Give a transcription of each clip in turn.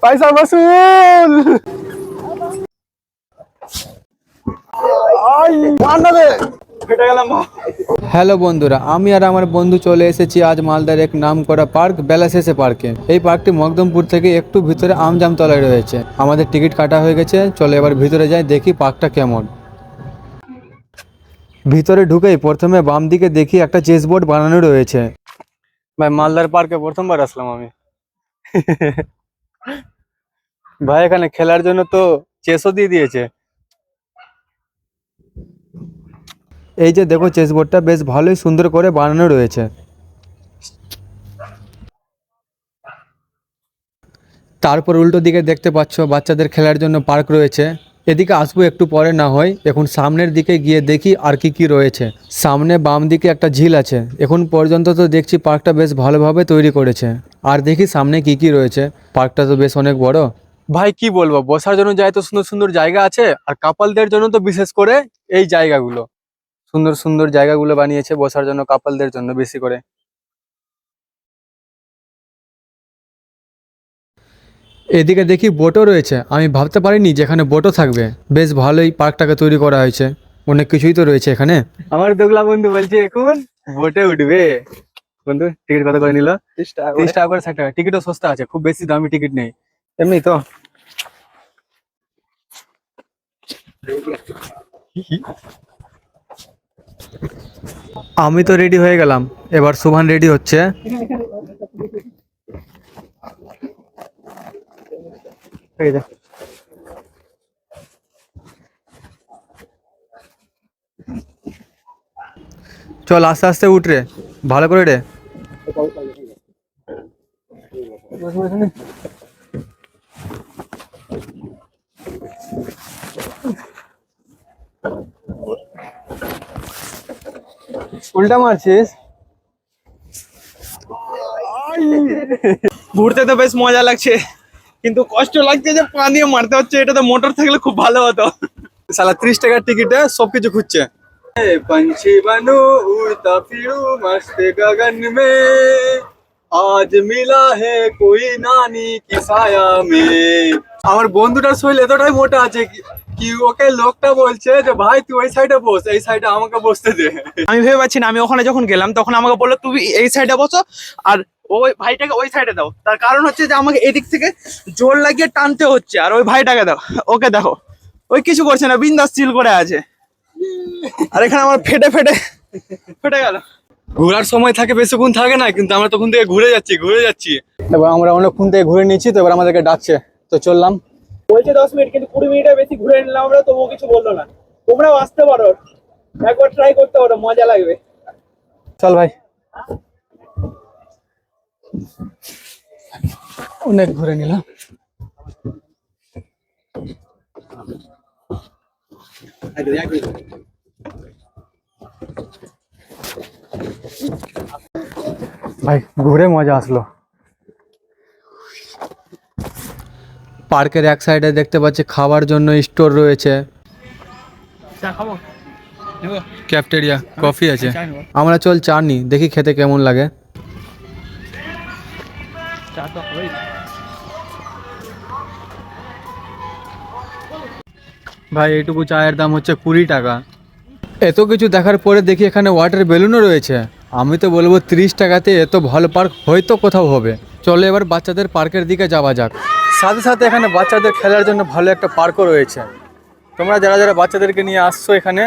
পয়সা বসুল। হ্যালো বন্ধুরা, আমি আর আমার বন্ধু চলে এসেছি আজ মালদার এক নাম করা পার্ক বেলাশেষে পার্কে। এই পার্কটি মকদমপুর থেকে একটু ভিতরে আমজামতলায় রয়েছে। আমাদের টিকিট কাটা হয়ে গেছে, চলো এবার ভিতরে যাই, দেখি পার্কটা কেমন। ভিতরে ঢুকেই প্রথমে বাম দিকে দেখি একটা চেস বোর্ড বানানো রয়েছে। ভাই মালদার পার্কে প্রথমবার আসলাম আমি। ভাই এখানে খেলার জন্য তো চেসও দিয়ে দিয়েছে। এই যে দেখো, চেস বোর্ডটা বেশ ভালোই সুন্দর করে বানানো রয়েছে। তারপর উল্টো দিকে দেখতে পাচ্ছ বাচ্চাদের খেলার জন্য পার্ক রয়েছে। এদিকে আসবো একটু পরে না হয়, এখন সামনের দিকে গিয়ে দেখি আর কি কি রয়েছে। সামনে বাম দিকে একটা ঝিল আছে। এখন পর্যন্ত তো দেখছি পার্কটা বেশ ভালোভাবে তৈরি করেছে। আর দেখি সামনে কি কি রয়েছে। পার্কটা তো বেশ অনেক বড়। ভাই কি বলবো, বসার জন্য যাই তো সুন্দর সুন্দর জায়গা আছে, আর কাপলদের জন্য তো বিশেষ করে এই জায়গাগুলো সুন্দর সুন্দর জায়গাগুলো বানিয়েছে বসার জন্য, কাপলদের জন্য বেশি করে। এদিকে দেখি বোটও রয়েছে, আমি ভাবতে পারিনি যেখানে বোটও থাকবে। বেশ ভালোই পার্কটাকে তৈরি করা হয়েছে, অনেক কিছুই তো রয়েছে এখানে। আমার দোগলা বন্ধু বলছে এখন বোটে উঠবে। বন্ধু টিকিট কত করে নিল? 30 টাকা করে, 60 টাকা। টিকিটও সস্তা আছে, খুব বেশি দামি টিকিট নেই এমনি তো। আমি তো রেডি হয়ে গেলাম, এবার সুভান রেডি হচ্ছে। এই দেখ, চল আস্তে আস্তে উঠ রে, ভালো করে রে। উল্টা মারছিস? ঘুরতে তো বেশ মজা লাগছে, কিন্তু কষ্ট লাগছে যে পা দিয়ে মারতে হচ্ছে। এটা তো মোটর থাকলে খুব ভালো হতো। সালা 30 টাকার টিকিটে সবকিছু খুঁজছে। पंछी बनूं उड़ता फिरूं मस्त गगन में आज मिला है कोई नानी की साया में। আমার বন্ধুটার শরীর এতটাই মোটা আছে কি ওকে লোকটা বলছে যে ভাই তুই ওই সাইডে বস, এই সাইডে আমাকে বসতে দে। আমি ভেবে পাচ্ছি না, আমি ওখানে যখন গেলাম তখন আমাকে বললো তুমি এই সাইডে বসো আর ওই ভাইটাকে ওই সাইডে দাও। তার কারণ হচ্ছে যে আমাকে এদিক থেকে জোর লাগিয়ে টানতে হচ্ছে, আর ওই ভাইটাকে দাও, ওকে দেখো ওই কিছু করছে না, বিন্দাস চিল করে আছে। আর এখানে আমার ফেটে ফেটে ফেটে গেল। ঘোরার সময় থাকে, বেশিক্ষণ থাকে না, কিন্তু আমরা তখন থেকে ঘুরে যাচ্ছি। এবার আমরা অনেকক্ষণ থেকে ঘুরে নিচ্ছি, তো এবার আমাদেরকে ডাকছে, তো চললাম। বলছে 10 মিনিট, কিন্তু 20 মিনিটের বেশি ঘুরে নিলাম আমরা, তো ও কিছু বললো না। তোমরাও আসতে পারো, একবার ট্রাই করতে পারো, মজা লাগবে। চল ভাই, অনেক ঘুরে নিলাম। ভাই ঘুরে মজা আসলো। পার্কের এক সাইডে দেখতে পাচ্ছি খাবার জন্য স্টোর রয়েছে, ক্যাফটেরিয়া, কফি আছে। আমরা চল চা নি, দেখি খেতে কেমন লাগে। ভাই এইটুকু চায়ের দাম হচ্ছে 20 টাকা। এত কিছু দেখার পরে দেখি এখানে ওয়াটার বেলুনও রয়েছে। আমি তো বলবো 30 টাকাতে এত ভালো পার্ক হয়তো কোথাও হবে। চলো এবার বাচ্চাদের পার্কের দিকে যাওয়া যাক। সাথে সাথে এখানে বাচ্চাদের খেলার জন্য ভালো একটা পার্কও রয়েছে। তোমরা যারা যারা বাচ্চাদেরকে নিয়ে আসছো, এখানে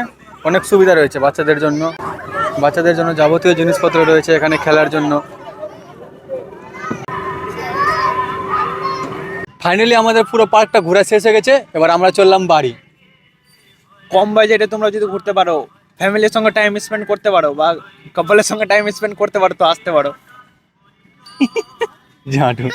অনেক সুবিধা রয়েছে বাচ্চাদের জন্য। বাচ্চাদের জন্য যাবতীয় জিনিসপত্র রয়েছে এখানে খেলার জন্য। ফাইনালি আমাদের পুরো পার্কটা ঘোরা শেষ হয়ে গেছে, এবার আমরা চললাম বাড়ি। কম বাজেটে তোমরা যদি ঘুরতে পারো, ফ্যামিলির সঙ্গে টাইম স্পেন্ড করতে পারো বা কাপলের সঙ্গে টাইম স্পেন্ড করতে পারো, তো আসতে পারো। জাঁটু।